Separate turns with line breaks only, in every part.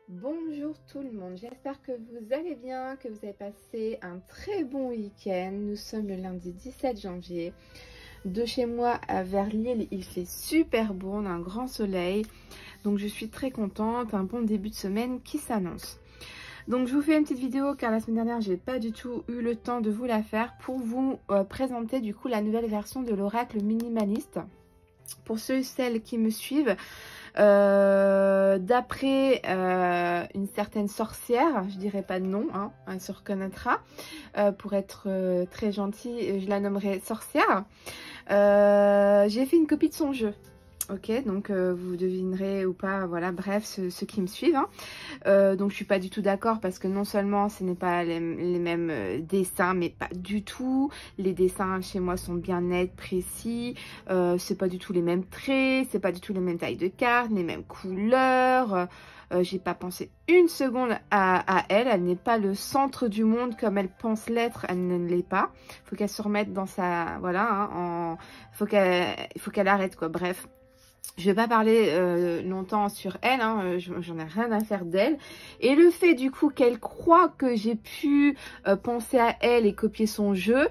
Bonjour tout le monde, j'espère que vous allez bien, que vous avez passé un très bon week-end. Nous sommes le lundi 17 janvier. De chez moi vers Lille, il fait super beau, on a un grand soleil. Donc je suis très contente, un bon début de semaine qui s'annonce. Donc je vous fais une petite vidéo car la semaine dernière, j'ai pas du tout eu le temps de vous la faire pour vous présenter du coup la nouvelle version de l'oracle minimaliste. Pour ceux et celles qui me suivent, d'après une certaine sorcière, je dirais pas de nom, hein, elle se reconnaîtra, pour être très gentille, je la nommerai sorcière. J'ai fait une copie de son jeu. Ok, donc vous devinerez ou pas, voilà, bref, ceux qui me suivent. Hein. Donc je suis pas du tout d'accord parce que non seulement ce n'est pas les mêmes dessins, mais pas du tout. Les dessins chez moi sont bien nets, précis. C'est pas du tout les mêmes traits, c'est pas du tout les mêmes tailles de cartes, les mêmes couleurs. J'ai pas pensé une seconde à elle. Elle n'est pas le centre du monde comme elle pense l'être. Elle ne l'est pas. Faut qu'elle se remette dans sa, voilà, hein, faut qu'elle arrête quoi. Bref. Je vais pas parler longtemps sur elle, hein, j'en ai rien à faire d'elle. Et le fait du coup qu'elle croit que j'ai pu penser à elle et copier son jeu,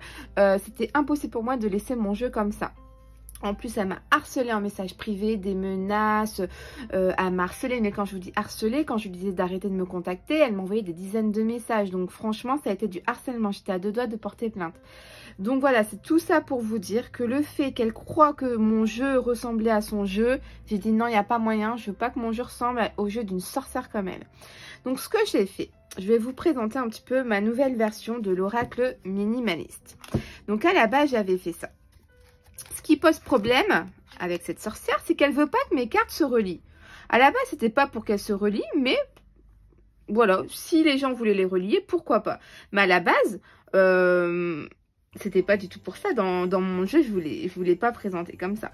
c'était impossible pour moi de laisser mon jeu comme ça. En plus, elle m'a harcelé en message privé, des menaces, elle m'a harcelé. Mais quand je vous dis harcelé, quand je lui disais d'arrêter de me contacter, elle m'envoyait des dizaines de messages. Donc franchement, ça a été du harcèlement. J'étais à deux doigts de porter plainte. Donc voilà, c'est tout ça pour vous dire que le fait qu'elle croit que mon jeu ressemblait à son jeu, j'ai dit non, il n'y a pas moyen. Je veux pas que mon jeu ressemble au jeu d'une sorcière comme elle. Donc ce que j'ai fait, je vais vous présenter un petit peu ma nouvelle version de l'oracle minimaliste. Donc à la base, j'avais fait ça. Ce qui pose problème avec cette sorcière, c'est qu'elle veut pas que mes cartes se relient. À la base, c'était pas pour qu'elles se relient, mais voilà, si les gens voulaient les relier, pourquoi pas. Mais à la base, c'était pas du tout pour ça. Dans mon jeu, je voulais pas présenter comme ça.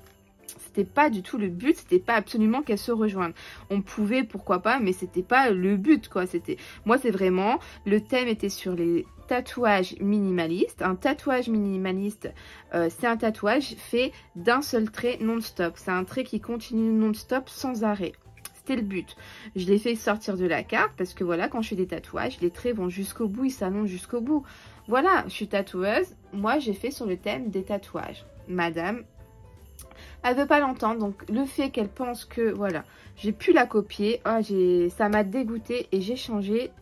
C'était pas du tout le but, c'était pas absolument qu'elles se rejoignent. On pouvait, pourquoi pas, mais c'était pas le but, quoi. Moi, c'est vraiment, le thème était sur les tatouages minimalistes. Un tatouage minimaliste, c'est un tatouage fait d'un seul trait non-stop. C'est un trait qui continue non-stop sans arrêt. C'était le but. Je l'ai fait sortir de la carte parce que voilà, quand je fais des tatouages, les traits vont jusqu'au bout, ils s'annoncent jusqu'au bout. Voilà, je suis tatoueuse. Moi, j'ai fait sur le thème des tatouages. Madame, elle veut pas l'entendre, donc le fait qu'elle pense que voilà, j'ai pu la copier, ça m'a dégoûté et j'ai changé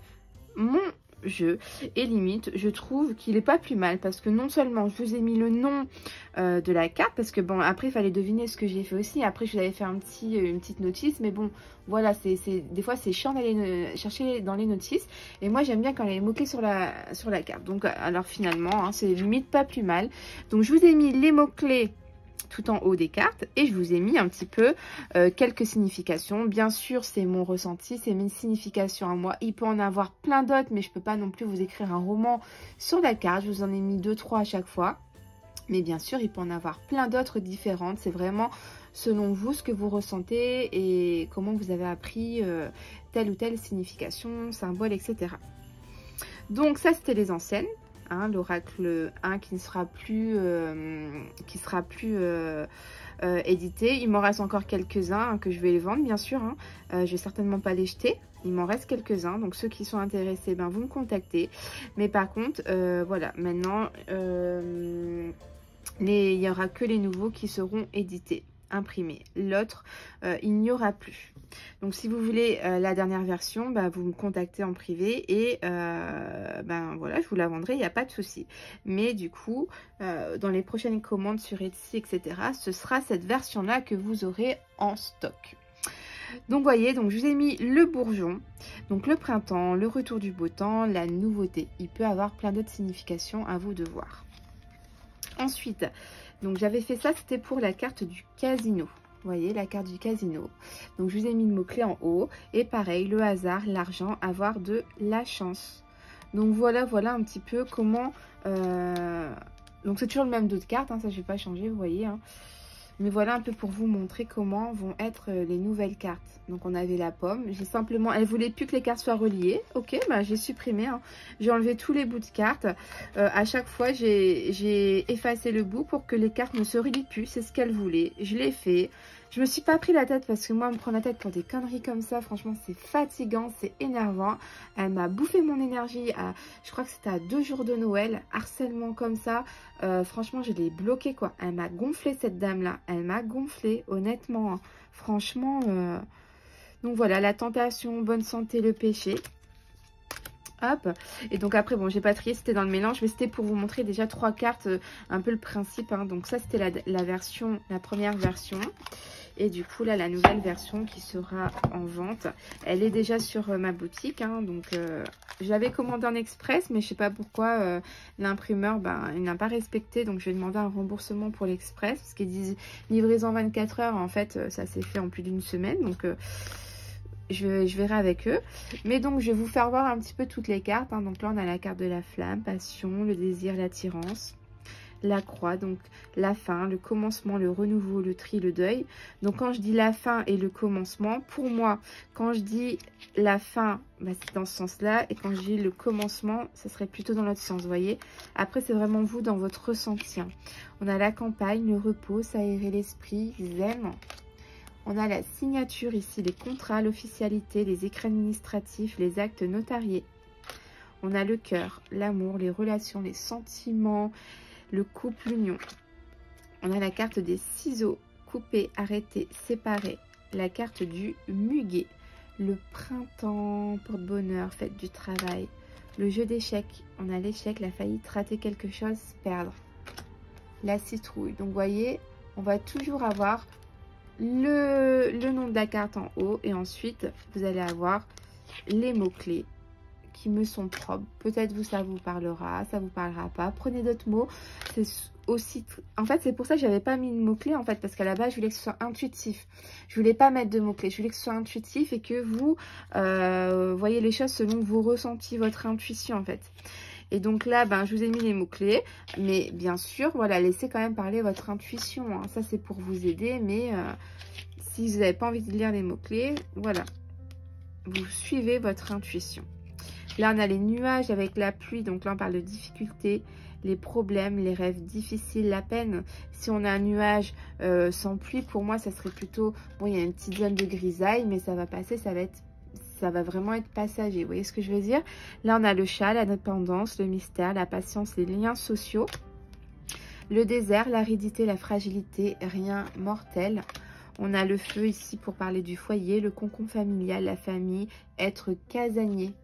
mon jeu. Et limite, je trouve qu'il est pas plus mal parce que non seulement je vous ai mis le nom de la carte, parce que bon, après il fallait deviner ce que j'ai fait aussi. Après, je vous avais fait une petite notice, mais bon, voilà, des fois c'est chiant d'aller chercher dans les notices. Et moi, j'aime bien quand il y a les mots-clés sur la carte. Donc, alors finalement, hein, c'est limite pas plus mal. Donc, je vous ai mis les mots-clés tout en haut des cartes et je vous ai mis un petit peu quelques significations. Bien sûr, c'est mon ressenti, c'est mes significations à moi. Il peut en avoir plein d'autres, mais je peux pas non plus vous écrire un roman sur la carte. Je vous en ai mis 2-3 à chaque fois. Mais bien sûr, il peut en avoir plein d'autres différentes. C'est vraiment selon vous ce que vous ressentez et comment vous avez appris telle ou telle signification, symbole, etc. Donc ça, c'était les anciennes. Hein, l'oracle 1 qui ne sera plus, édité. Il m'en reste encore quelques-uns hein, que je vais les vendre, bien sûr. Hein. Je vais certainement pas les jeter. Il m'en reste quelques-uns. Donc, ceux qui sont intéressés, ben, vous me contactez. Mais par contre, voilà, maintenant, il n'y aura que les nouveaux qui seront édités, imprimés. L'autre, il n'y aura plus. Donc, si vous voulez la dernière version, bah, vous me contactez en privé et ben voilà, je vous la vendrai, il n'y a pas de souci. Mais du coup, dans les prochaines commandes sur Etsy, etc., ce sera cette version-là que vous aurez en stock. Donc, voyez, donc je vous ai mis le bourgeon, donc le printemps, le retour du beau temps, la nouveauté. Il peut avoir plein d'autres significations, à vous de voir. Ensuite, donc j'avais fait ça, c'était pour la carte du casino. Vous voyez, la carte du casino. Donc, je vous ai mis le mot-clé en haut. Et pareil, le hasard, l'argent, avoir de la chance. Donc, voilà un petit peu comment... Donc, c'est toujours le même dos de cartes. Hein, ça, je ne vais pas changer, vous voyez. Hein. Mais voilà un peu pour vous montrer comment vont être les nouvelles cartes. Donc, on avait la pomme. J'ai simplement... Elle voulait plus que les cartes soient reliées. Ok, bah, j'ai supprimé. Hein. J'ai enlevé tous les bouts de cartes. À chaque fois, j'ai effacé le bout pour que les cartes ne se relient plus. C'est ce qu'elle voulait. Je l'ai fait. Je me suis pas pris la tête parce que moi, me prendre la tête pour des conneries comme ça, franchement, c'est fatigant, c'est énervant. Elle m'a bouffé mon énergie, je crois que c'était à 2 jours de Noël, harcèlement comme ça. Franchement, je l'ai bloqué, quoi. Elle m'a gonflé, cette dame-là. Elle m'a gonflé, honnêtement. Hein. Franchement, donc voilà, la tentation, bonne santé, le péché. Hop, et donc après, bon, j'ai pas trié, c'était dans le mélange, mais c'était pour vous montrer déjà 3 cartes, un peu le principe. Hein. Donc ça, c'était la version, la première version. Et du coup, là, la nouvelle version qui sera en vente, elle est déjà sur ma boutique. Hein. Donc, je l'avais commandé en express, mais je sais pas pourquoi l'imprimeur, ben, il n'a pas respecté. Donc, je vais demander un remboursement pour l'express, parce qu'ils disent livraison 24 heures. En fait, ça s'est fait en plus d'une semaine. Donc, je verrai avec eux. Mais donc, je vais vous faire voir un petit peu toutes les cartes. Hein. Donc là, on a la carte de la flamme, passion, le désir, l'attirance. La croix, donc la fin, le commencement, le renouveau, le tri, le deuil. Donc quand je dis la fin et le commencement, pour moi, quand je dis la fin, bah, c'est dans ce sens-là. Et quand je dis le commencement, ça serait plutôt dans l'autre sens, vous voyez. Après, c'est vraiment vous dans votre ressenti. Hein. On a la campagne, le repos, s'aérer l'esprit, zen. On a la signature ici, les contrats, l'officialité, les écrits administratifs, les actes notariés. On a le cœur, l'amour, les relations, les sentiments, le couple, l'union. On a la carte des ciseaux, couper, arrêter, séparer. La carte du muguet, le printemps, porte-bonheur, fête du travail. Le jeu d'échecs, on a l'échec, la faillite, rater quelque chose, perdre. La citrouille. Donc, vous voyez, on va toujours avoir le nom de la carte en haut. Et ensuite, vous allez avoir les mots-clés qui me sont propres. Peut-être vous, ça vous parlera, ça vous parlera pas. Prenez d'autres mots. C'est aussi... En fait, c'est pour ça que j'avais pas mis de mots-clés, en fait, parce qu'à la base, je voulais que ce soit intuitif. Je voulais pas mettre de mots-clés. Je voulais que ce soit intuitif et que vous voyez les choses selon vos ressentis, votre intuition, en fait. Et donc là, ben, je vous ai mis les mots-clés. Mais bien sûr, voilà, laissez quand même parler votre intuition. Hein. Ça, c'est pour vous aider. Mais si vous n'avez pas envie de lire les mots-clés, voilà. Vous suivez votre intuition. Là, on a les nuages avec la pluie. Donc là, on parle de difficultés, les problèmes, les rêves difficiles, la peine. Si on a un nuage sans pluie, pour moi, ça serait plutôt... Bon, il y a une petite zone de grisaille, mais ça va passer, ça va vraiment être passager. Vous voyez ce que je veux dire? Là, on a le chat, la dépendance, le mystère, la patience, les liens sociaux. Le désert, l'aridité, la fragilité, rien mortel. On a le feu ici pour parler du foyer, le cocon familial, la famille, être casanier.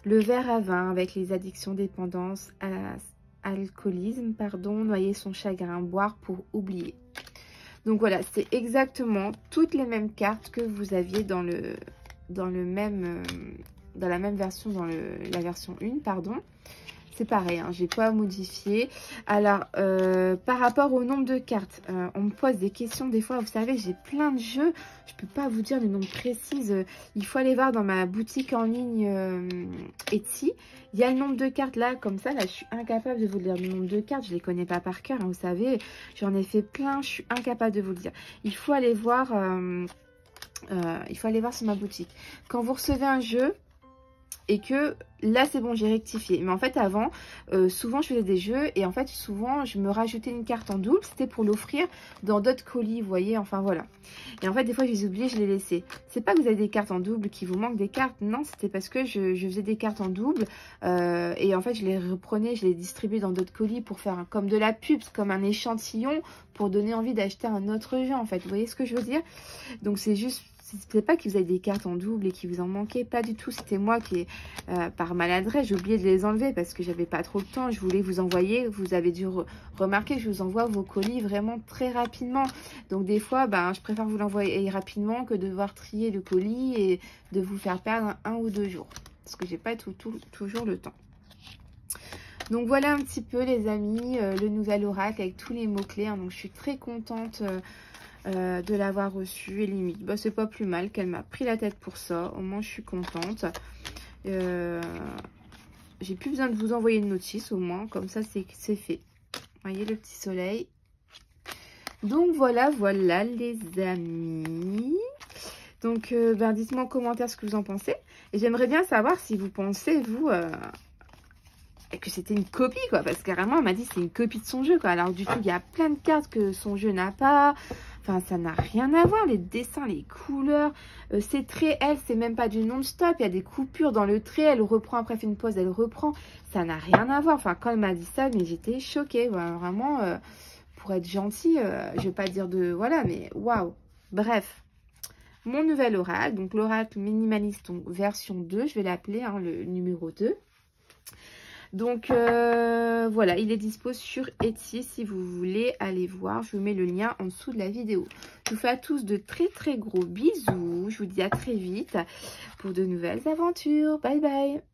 Le verre à vin avec les addictions, dépendance, alcoolisme, pardon, noyer son chagrin, boire pour oublier. Donc voilà, c'est exactement toutes les mêmes cartes que vous aviez dans la même version, dans la version 1, pardon. C'est pareil, hein, j'ai pas modifié. Alors, par rapport au nombre de cartes, on me pose des questions des fois. Vous savez, j'ai plein de jeux. Je peux pas vous dire le nombre précis. Il faut aller voir dans ma boutique en ligne Etsy. Il y a le nombre de cartes là, comme ça. Là, je suis incapable de vous dire le nombre de cartes. Je les connais pas par cœur. Hein, vous savez, j'en ai fait plein. Je suis incapable de vous le dire. Il faut aller voir sur ma boutique. Quand vous recevez un jeu... Et que là c'est bon, j'ai rectifié. Mais en fait avant, souvent je faisais des jeux et en fait souvent je me rajoutais une carte en double. C'était pour l'offrir dans d'autres colis, vous voyez, enfin voilà. Et en fait des fois je les oubliais, je les laissais. C'est pas que vous avez des cartes en double, qu'il vous manque des cartes. Non, c'était parce que je faisais des cartes en double. Et en fait je les reprenais, je les distribuais dans d'autres colis pour faire comme de la pub, comme un échantillon pour donner envie d'acheter un autre jeu en fait. Vous voyez ce que je veux dire? Donc c'est juste... C'était pas que vous avez des cartes en double et qu'il vous en manquait, pas du tout. C'était moi qui, par maladresse, j'ai oublié de les enlever parce que j'avais pas trop de temps. Je voulais vous envoyer, vous avez dû remarquer que je vous envoie vos colis vraiment très rapidement. Donc des fois, ben, je préfère vous l'envoyer rapidement que de devoir trier le colis et de vous faire perdre 1 ou 2 jours. Parce que j'ai pas toujours le temps. Donc voilà un petit peu les amis, le nouvel oracle avec tous les mots-clés. Hein. Donc je suis très contente... de l'avoir reçu et limite bah, c'est pas plus mal qu'elle m'a pris la tête pour ça, au moins je suis contente. J'ai plus besoin de vous envoyer une notice, au moins comme ça c'est fait. Voyez le petit soleil. Donc voilà les amis. Donc ben, dites-moi en commentaire ce que vous en pensez et j'aimerais bien savoir si vous pensez vous que c'était une copie quoi, parce que carrément elle m'a dit c'est une copie de son jeu quoi. Alors du coup il y a plein de cartes que son jeu n'a pas. Enfin, ça n'a rien à voir, les dessins, les couleurs. Ces traits, elle, c'est même pas du non-stop. Il y a des coupures dans le trait, elle reprend, après fait une pause, elle reprend. Ça n'a rien à voir. Enfin, quand elle m'a dit ça, mais j'étais choquée. Voilà, vraiment, pour être gentille, je vais pas dire de... Voilà, mais waouh. Bref. Mon nouvel oracle, donc l'oracle minimaliste, donc version 2, je vais l'appeler, hein, le numéro 2. Donc, voilà, il est dispo sur Etsy si vous voulez aller voir. Je vous mets le lien en dessous de la vidéo. Je vous fais à tous de très très gros bisous. Je vous dis à très vite pour de nouvelles aventures. Bye bye.